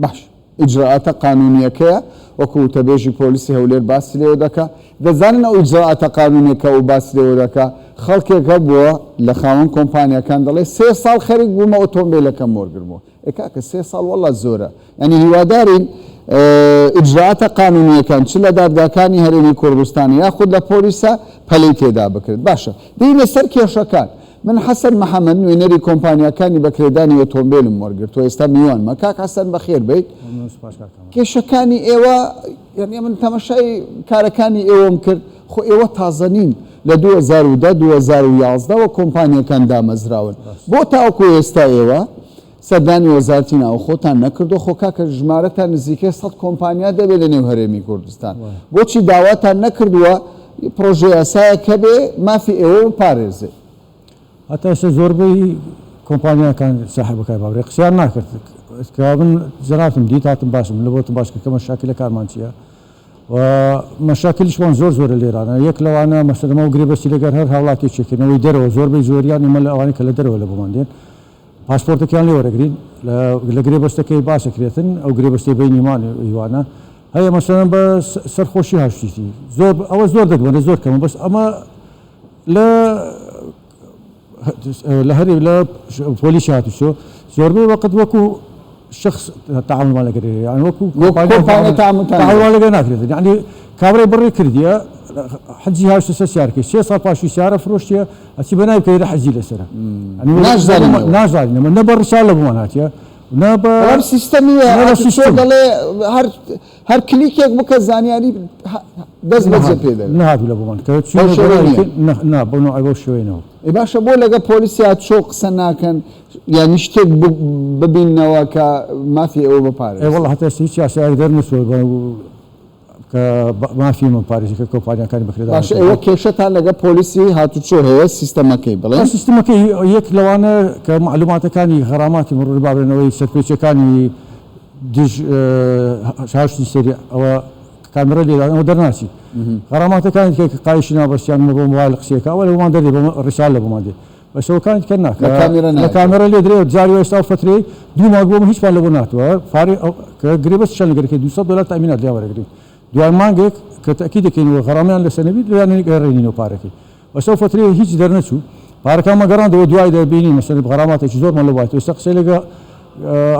باش ئیجراعاتە قانونیەکەیە وەکو وتەبێژی پۆلیسی هەولێر باسی لێوە دەکا دەزانن ئەو ئیجراعاتە قانونیەکە و باسی لێوە دەکا خەڵکێکە بووە لە خاوەن کۆمپانیەکان دەڵێ 3 ساڵ خەریک بوومە ئۆتۆمبیلەکەم وەرگرمەوە کاکە 3 ساڵ وەڵا زۆرە ینی هیوادارین ئیجراعاتە قانونیەکان چ لە دادگاکانی هەرێمی کوردستان یاخود لە پۆلیسە پەلەی تێدا بکرێت باشە دەی لەسەر کێشەکان من حەسەن محەممەد نوێنەری کۆمپانیەکانی بەکرێدانی ئۆتۆمبیلم وەرگرتووە ئێستا میوانمە کاک حەسەن بەخێر بیت کێشەکانی ئێوە یعنی من تەماشای کارەکانی ئێوەم کرد خۆ ئێوە تازە نین لە 2010 2011 وە کۆمپانیەکان دامەزراون بۆ تاوەکو ئێستا ئێوە سەردانی وەزارەتی ناوخۆتان نەکردو خۆ کاکە ژمارەتان نزیکەی 100 کۆمپانیا دەبێت لە نێو هەرێمی کوردستان بۆچی داواتان نەکردووە پرۆژه یاسایەکە بێ مافی ئێوە بپارێزێ هەتا ئێستا زۆربەی کۆمپانیاکان ساحبەکەی باوەڕێ قسەیان ناکرد من جەنابتم دیت هاتم باشم لە بۆتم باش کە مەشاکل لە کارمان چییە و مەشاکلیشمان زۆرە لێرانە یەک لەوانە مەسەلەمە و گرێبەستی لەگەر هەر هاوڵاتی چێکردنەوەی دەرەوە زۆربەی زۆریان ئێمە لە ئەوانەی کە لە دەرەوە لە بۆمان دێن پاسپۆرتەکەیان لێ وەرەگرین لە گرێبەستەکەی باشەکرێتن ئەو گرێبەستی بینیمان هیوانە هەیە مەسەلەن بە سەرخۆشی هاشتیتی ئەوە زۆر دەگوێنە زۆر کەمە بەس ئەمە لە هەرێ لە پۆلیسی هاتووە زۆربەی وەقت وەکو شخص تعاملمان لەگەر یان وەکو تعاملمان لەگەر ناکرێت یعنی کابرای بڕێ کردیە حەجی هاشتە سەر سیارەکەی 3 ساڵ پاشوی سیارە فرۆشتیە ئەچی بەناوی کەیرە حەجی لەسەرە نازانینەوە نە بە ڕشال لە بۆمان هاتیە نە بە سیستەمیە دەڵێ هەر کلیکێک بکە زانیاری دەست بەجێ پێ دەبێت نهاتوو لە بۆمان کە بۆ نوعی بۆ شوێنەوە باشە بۆ لەگە پۆلیسی هاتووە قسە ناکەن یانی شتێک ببینەوە کە مافی ئەوە بپارێت وەڵا هەتا هیچ یاسایەک دەرنەچووە کە مافی من پارێزەکە کۆمپانیەکانی بەکرێدا باش ئێوە کێشەتان لەگە پۆلیسی هاتووچۆ هەیە سیستەمەکەی بڵێ سیستەمەکەی یەک لەوانە کە معلوماتەکانی غەراماتی مرور بابرێنەوەی سەرپێچەکانی دژ هاشتی سەری ئەوە کامێرە لێدانەوە دەرناچی غەراماتەکانی کە قایشی نابەستیان بۆ موبایل قسەیەکە ئەوە لە بۆمان دەردێ بۆ ڕیسال لە بۆمان دێ بەشەوەکانی کە ناکە لە کامێرە لێ درێ جاری ئێستا فترەی دوو مانگ بۆم هیچمان لە بۆ ناتوە فاری کە گرێبەست چەند لەگەرەکەی $200 تامینات لێ وەرەگرین دوای مانگێک کە تەکید دەکەینەوە غەڕامیان لە سەنەویت لەیان گەڕێنینەوە پارەکەی بەسەو فترەیە هیچ دەرنەچوو پارەکانمە گەڕاندەوە دوای دەبینی مەسەلەن غەراماتێکی زۆرمان لە وایەوە ئێستا قسەی لەگە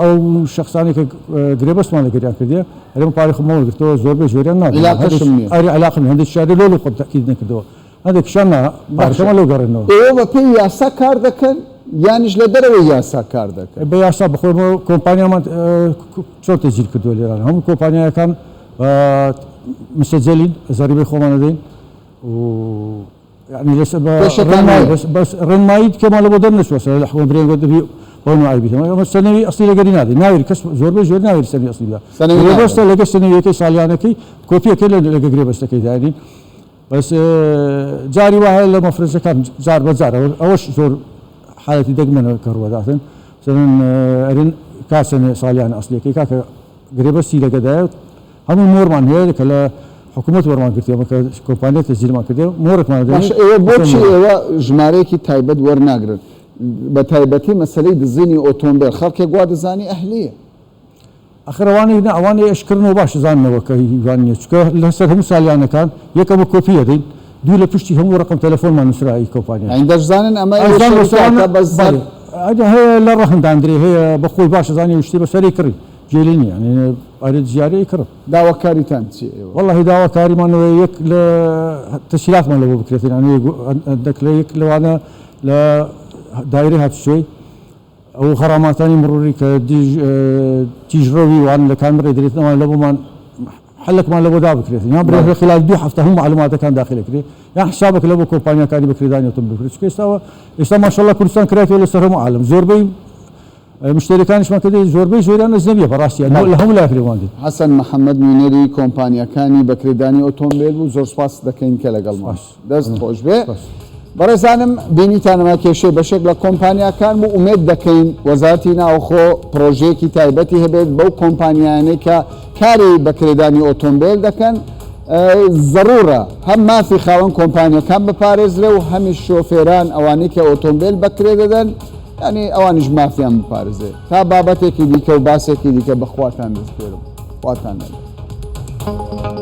ئەو شخصانی کە گرێبەستمان لەگەریان کردیە هەرێمە پارەی خۆمەوە گرتەوە زۆربەی زۆریان نادێت علاقم هەندێک شاری لۆ خۆ تەکید نەکردەوە هەندێکیشان پارەکەمە لەو گەڕێنەوە ئێوە بە پێی یاسا کار دەکەن یانیش لە دەرەوەی یاسا کار دەکەن بە یاسا بخۆمەوە کۆمپانیامان چۆن تەجیل کردووە لێران هەموو کۆمپانیاکان مسجلين زريبي خوما ندين و يعني بس رمايد كما لو بدنا نشوف الحكومه برين قد في هون عيبي ما السنوي اصلي لقري نادي ناوي كسب زور بجور ناوي السنوي اصلي لا بس لقى السنوي كي ساليانكي كوبيه كل لقى قريب بس كي دايرين بس جاري واحد لما فرنسا كان زار بزار اوش زور حالتي دقمنا كهرباء داخل سنن ارين كاسن ساليان اصلي كي كاك قريب بس لقى داير هم مورمان هي كلا حكومة ورمان كرتيه ما كومبانيا تسجيل ما كرتيه مورك ما باش إيوه بوشي إيوه جماركي تايبد ورناقرن بتايبتي مسألة دزيني أوتومبيل خلق يقعد زاني أهلية آخر أواني أشكرنا باش زاننا وكيواني شكله لسه هم ساليان كان يكمل كوبية دين دول بشتي هم رقم تلفون ما نسرع أي كومبانيا عندك زانن أما إيش بس هي لا رحم داندري هي بخوي باش زاني وشتي بس فريق كري جيليني يعني أريد زيارة يكرم دعوة كاري كانت والله دعوة كاري ما إنه يك لتسهيلات ما له بكرتين يعني عندك ليك لو أنا لا دايرة هات شوي أو غرامات ثانية مروري كتجروي وعن الكاميرا دريتنا ما له ما حلك ما له دعوة بكرتين يعني بري خلال 2 هفته هم معلومات كان داخل كري يعني حسابك له كومبانيا كاري بكريداني وتم بكريش كيسا ما شاء الله كل سنة كرياتي ولا سرهم عالم زوربي مشتركانش ما كده زوربي زوريان أجنبية براسي هم لا يفرقون دي حسن محمد منيري كومبانيا كاني بكريداني أوتومبيل وزور سباس دكين كلا قلما دست خوش به برزانم بینی تانما کێشەی بەشێک لە کۆمپانیاکان و ئومێد دەکەین وەزارەتی ناوخۆ پرۆژەیەکی تایبەتی هەبێت بەو کۆمپانیانەی کە کاری بەکرێدانی ئۆتۆمبیل دەکەن ضرورە هەم مافی خاوەن کۆمپانیەکان بپارێزرێ و هەمیش شۆفێران ئەوانەی کە ئۆتۆمبیل بەکرێ دەدەن ینی ئەوانیش مافیان بپارێزێ تا بابەتێکی دیکە و باسێکی دیکە بەخواتان دەست پێرم خواتان لەگەڵ